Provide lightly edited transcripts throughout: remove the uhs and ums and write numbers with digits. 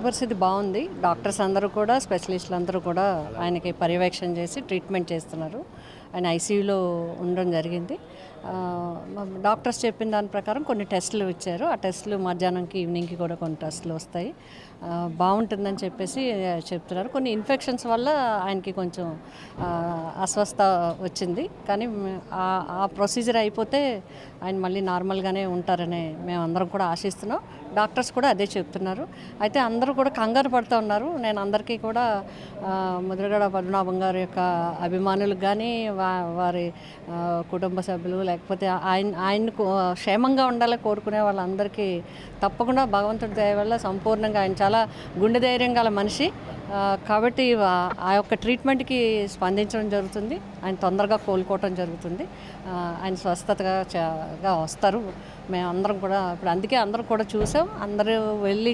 పరిస్థితి బాగుంది. డాక్టర్స్ అందరూ కూడా, స్పెషలిస్టులు అందరూ కూడా ఆయనకి పర్యవేక్షణ చేసి ట్రీట్మెంట్ చేస్తున్నారు. ఆయన ఐసీయూలో ఉండడం జరిగింది. డాక్టర్స్ చెప్పిన దాని ప్రకారం కొన్ని టెస్టులు ఇచ్చారు. ఆ టెస్టులు మధ్యాహ్నంకి, ఈవినింగ్కి కూడా కొన్ని టెస్టులు వస్తాయి. బాగుంటుందని చెప్పేసి చెప్తున్నారు. కొన్ని ఇన్ఫెక్షన్స్ వల్ల ఆయనకి కొంచెం అస్వస్థ వచ్చింది. కానీ ఆ ప్రొసీజర్ అయిపోతే ఆయన మళ్ళీ నార్మల్గానే ఉంటారని మేము అందరం కూడా ఆశిస్తున్నాం. డాక్టర్స్ కూడా అదే చెప్తున్నారు. అయితే అందరూ కూడా కంగారు పడుతూ ఉన్నారు. నేను అందరికీ కూడా ముద్రగడ పద్మనాభం గారి యొక్క అభిమానులకు కానీ, వారి కుటుంబ సభ్యులు, లేకపోతే ఆయన క్షేమంగా ఉండాలని కోరుకునే వాళ్ళందరికీ తప్పకుండా భగవంతుడి దయ వల్ల సంపూర్ణంగా ఆయన చాలా గుండె ధైర్యం గల మనిషి. కాబట్టి ఆ యొక్క ట్రీట్మెంట్కి స్పందించడం జరుగుతుంది. ఆయన తొందరగా కోలుకోవటం జరుగుతుంది. ఆయన స్వస్థతగా వస్తారు. మేము అందరం కూడా ఇప్పుడు అందుకే అందరం కూడా చూసాం. అందరూ వెళ్ళి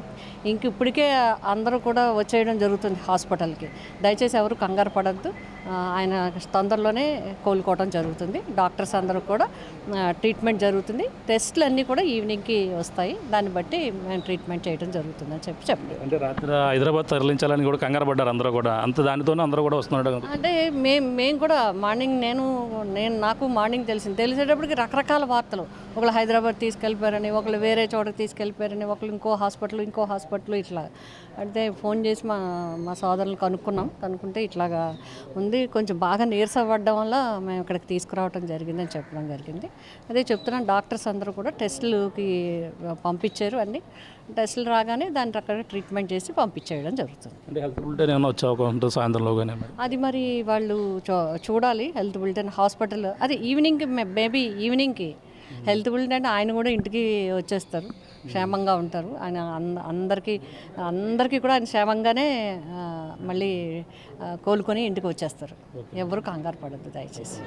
ఇప్పటికే అందరూ కూడా వచ్చేయడం జరుగుతుంది హాస్పిటల్కి. దయచేసి ఎవరు కంగారు పడద్దు. ఆయన తొందరలోనే కోలుకోవడం జరుగుతుంది. డాక్టర్స్ అందరూ కూడా ట్రీట్మెంట్ జరుగుతుంది. టెస్టులు అన్నీ కూడా ఈవినింగ్కి వస్తాయి. దాన్ని బట్టి మేము ట్రీట్మెంట్ చేయడం జరుగుతుంది అని చెప్పండి. అంటే రాత్రి హైదరాబాద్ తరలించాలని కూడా కంగారు పడ్డారు అందరూ కూడా. అంత దానితోనే అందరూ కూడా వస్తున్నాడు. అంటే మేము కూడా మార్నింగ్ నాకు మార్నింగ్ తెలిసేటప్పటికి రకరకాల వార్తలు. ఒకళ్ళు హైదరాబాద్ తీసుకెళ్ళిపోయారని, ఒకళ్ళు వేరే చోటకి తీసుకెళ్ళిపోయారని, ఒకళ్ళు ఇంకో హాస్పిటల్ ఇట్లా. అయితే ఫోన్ చేసి మా సోదరులు కనుక్కుంటే ఇట్లాగా ఉంది, కొంచెం బాగా నీరసపడడం వల్ల మేము ఇక్కడికి తీసుకురావడం జరిగిందని చెప్పడం జరిగింది. అదే చెప్తున్నాను, డాక్టర్స్ అందరూ కూడా టెస్టులకి పంపించారు. అన్ని టెస్టులు రాగానే దాని ప్రకారం ట్రీట్మెంట్ చేసి పంపించేయడం జరుగుతుంది. అంటే హెల్త్ బులెటిన్ ఏమైనా వచ్చా సాయంత్రంలో కానీ? అది మరి వాళ్ళు చూడాలి. హెల్త్ బులెటిన్ హాస్పిటల్ అది ఈవినింగ్కి, మేబీ ఈవినింగ్కి హెల్త్ బులెటిన్ ఆయన కూడా ఇంటికి వచ్చేస్తారు, క్షేమంగా ఉంటారు. ఆయన అందరికీ కూడా ఆయన క్షేమంగానే మళ్ళీ కోలుకొని ఇంటికి వచ్చేస్తారు. ఎవరు కంగారు పడద్దు దయచేసి.